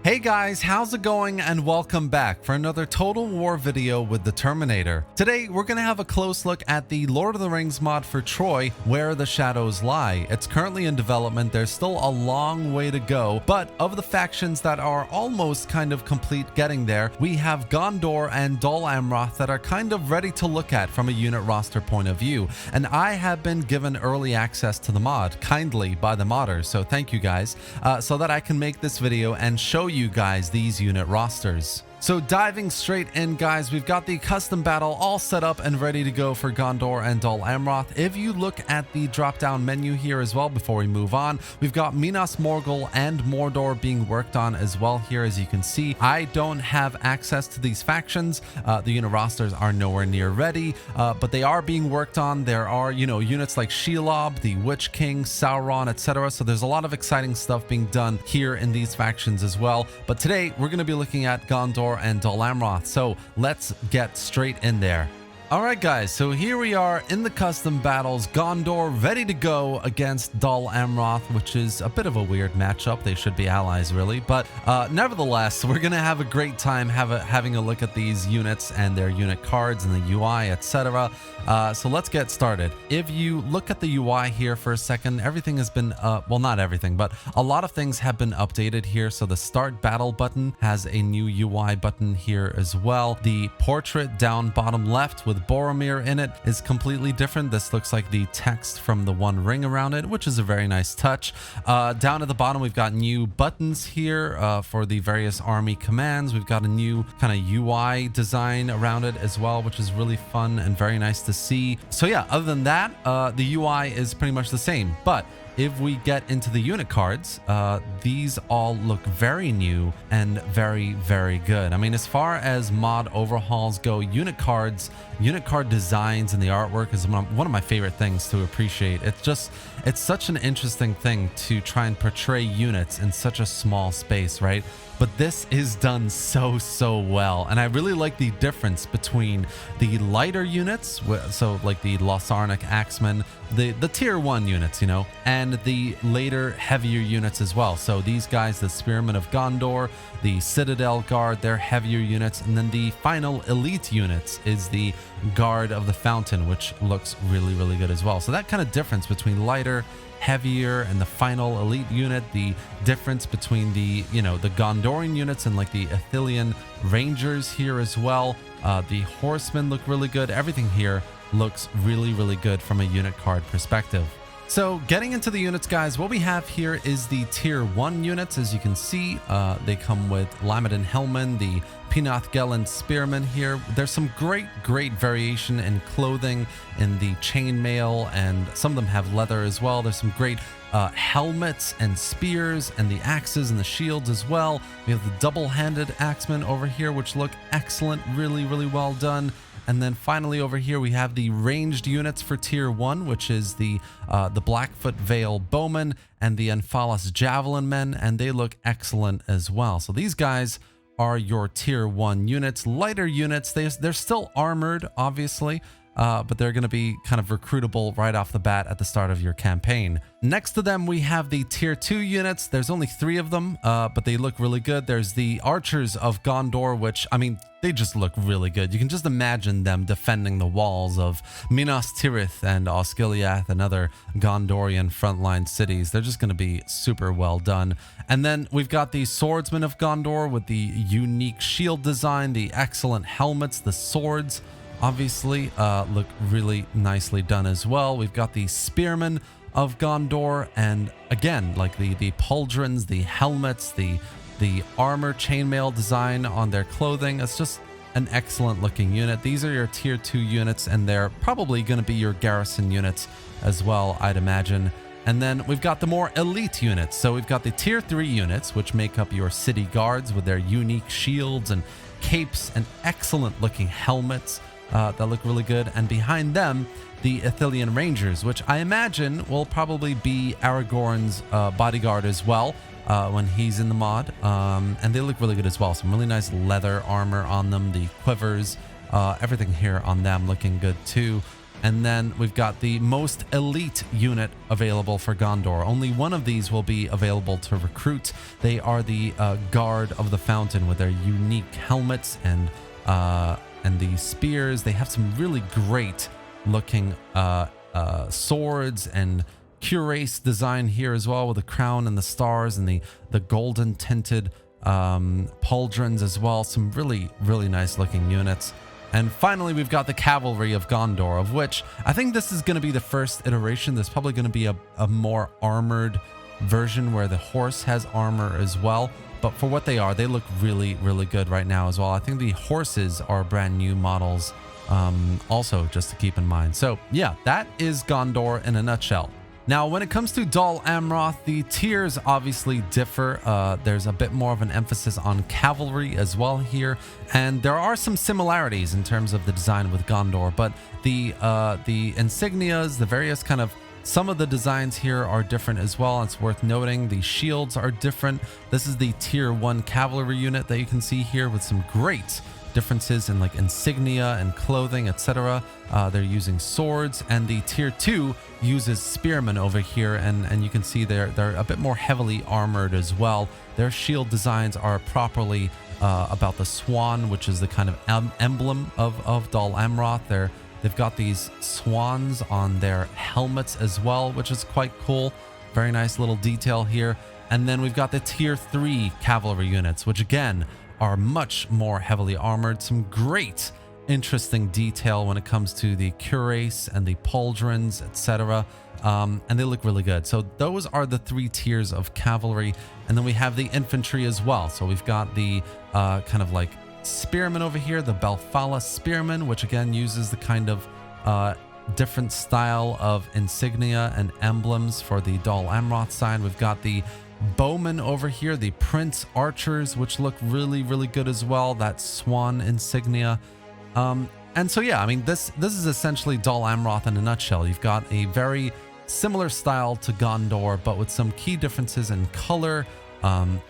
Hey guys, how's it going, and welcome back for another Total War video with the Terminator. Today we're going to have a close look at the Lord of the Rings mod for Troy, Where the Shadows Lie. It's currently in development, there's still a long way to go, but of the factions that are almost kind of complete getting there, we have Gondor and Dol Amroth that are kind of ready to look at from a unit roster point of view. And I have been given early access to the mod, kindly by the modders, so thank you guys, so that I can make this video and show you guys these unit rosters. So diving straight in, guys, we've got the custom battle all set up and ready to go for Gondor and Dol Amroth. If you look at the drop down menu here as well before we move on, we've got Minas Morgul and Mordor being worked on as well here, as you can see. I don't have access to these factions. The unit rosters are nowhere near ready, but they are being worked on. There are, units like Shelob, the Witch King, Sauron, etc. So there's a lot of exciting stuff being done here in these factions as well. But today we're going to be looking at Gondor and Dol Amroth, so let's get straight in there. Alright guys, so here we are in the custom battles, Gondor ready to go against Dol Amroth, which is a bit of a weird matchup. They should be allies really, but nevertheless, we're gonna have a great time having a look at these units and their unit cards and the UI, etc. So let's get started. If you look at the UI here for a second, everything has been, well, not everything, but a lot of things have been updated here. So the start battle button has a new UI button here as well. The portrait down bottom left with Boromir in it is completely different. This looks like the text from the One Ring around it, which is a very nice touch. Down at the bottom, we've got new buttons here for the various army commands. We've got a new kind of UI design around it as well, which is really fun and very nice to see. So yeah, other than that, the UI is pretty much the same, but if we get into the unit cards, these all look very new and very, very good. I mean, as far as mod overhauls go, unit card designs and the artwork is one of my favorite things to appreciate. It's such an interesting thing to try and portray units in such a small space, right? But this is done so well, and I really like the difference between the lighter units, so like the Losarnic Axemen, the tier 1 units, and the later heavier units as well. So these guys, the Spearmen of Gondor, the Citadel Guard, they're heavier units, and then the final elite units is the Guard of the Fountain, which looks really good as well. So that kind of difference between lighter, heavier, and the final elite unit, the difference between the the Gondorian units and like the Ithilien Rangers here as well. The Horsemen look really good. Everything here looks really good from a unit card perspective. So getting into the units, guys, what we have here is the tier 1 units. As you can see, they come with Lamadin Helman, the Pinath Gelen Spearmen here. There's some great variation in clothing in the chainmail, and some of them have leather as well. There's some great helmets and spears, and the axes and the shields as well. We have the double-handed axemen over here, which look excellent, really well done. And then finally over here we have the ranged units for tier 1, which is the Blackfoot Vale Bowmen and the Enphalos Javelin Men, and they look excellent as well. So these guys are your tier 1 units, lighter units. They're still armored, obviously, but they're going to be kind of recruitable right off the bat at the start of your campaign. Next to them, we have the tier 2 units. There's only 3 of them, but they look really good. There's the Archers of Gondor, which, I mean, they just look really good. You can just imagine them defending the walls of Minas Tirith and Osgiliath and other Gondorian frontline cities. They're just going to be super well done. And then we've got the Swordsmen of Gondor with the unique shield design, the excellent helmets, the swords obviously look really nicely done as well. We've got the Spearmen of Gondor, and again, like the pauldrons, the helmets, the armor chainmail design on their clothing. It's just an excellent looking unit. These are your tier 2 units, and they're probably going to be your garrison units as well, I'd imagine. And then we've got the more elite units. So we've got the tier 3 units, which make up your city guards with their unique shields and capes and excellent looking helmets that look really good. And behind them, the Ithilien Rangers, which I imagine will probably be Aragorn's bodyguard as well when he's in the mod. And they look really good as well. Some really nice leather armor on them, the quivers, everything here on them looking good too. And then we've got the most elite unit available for Gondor. Only one of these will be available to recruit. They are the Guard of the Fountain with their unique helmets and the spears. They have some really great looking swords and cuirass design here as well, with the crown and the stars and the golden tinted pauldrons as well. Some really nice looking units. And finally, we've got the cavalry of Gondor, of which I think this is going to be the first iteration. There's probably going to be a more armored version where the horse has armor as well. But for what they are, they look really good right now as well. I think the horses are brand new models also, just to keep in mind. So yeah, that is Gondor in a nutshell. Now, when it comes to Dol Amroth, the tiers obviously differ. There's a bit more of an emphasis on cavalry as well here, and there are some similarities in terms of the design with Gondor, but the insignias, the various kind of, some of the designs here are different as well. It's worth noting the shields are different. This is the tier 1 cavalry unit that you can see here with some great differences in like insignia and clothing, etc. They're using swords, and the tier 2 uses spearmen over here, and you can see they're a bit more heavily armored as well. Their shield designs are properly about the swan, which is the kind of emblem of Dol Amroth. They've got these swans on their helmets as well, which is quite cool. Very nice little detail here. And then we've got the tier 3 cavalry units, which again are much more heavily armored. Some great interesting detail when it comes to the cuirass and the pauldrons, etc. And they look really good. So those are the 3 tiers of cavalry. And then we have the infantry as well. So we've got the kind of like spearmen over here, the Belfala spearmen, which again uses the kind of different style of insignia and emblems for the Dol Amroth sign. We've got the bowmen over here, the prince archers, which look really good as well, that swan insignia. And so yeah, I mean, this is essentially Dol Amroth in a nutshell. You've got a very similar style to Gondor, but with some key differences in color,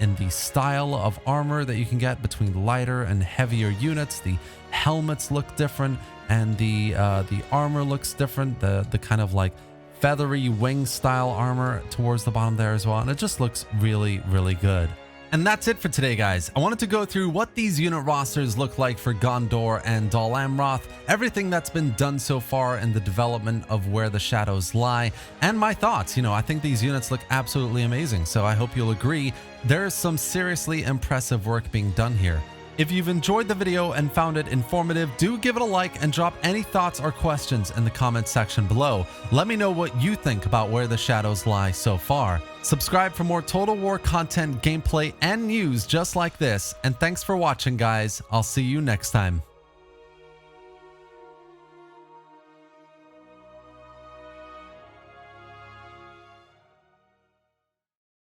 in the style of armor that you can get between lighter and heavier units. The helmets look different, and the armor looks different. The kind of like feathery wing style armor towards the bottom there as well, and it just looks really good. And that's it for today, guys. I wanted to go through what these unit rosters look like for Gondor and Dol Amroth, everything that's been done so far in the development of Where the Shadows Lie, and my thoughts. You know, I think these units look absolutely amazing, so I hope you'll agree. There's some seriously impressive work being done here. If you've enjoyed the video and found it informative, do give it a like and drop any thoughts or questions in the comment section below. Let me know what you think about Where the Shadows Lie so far. Subscribe for more Total War content, gameplay, and news just like this. And thanks for watching, guys. I'll see you next time.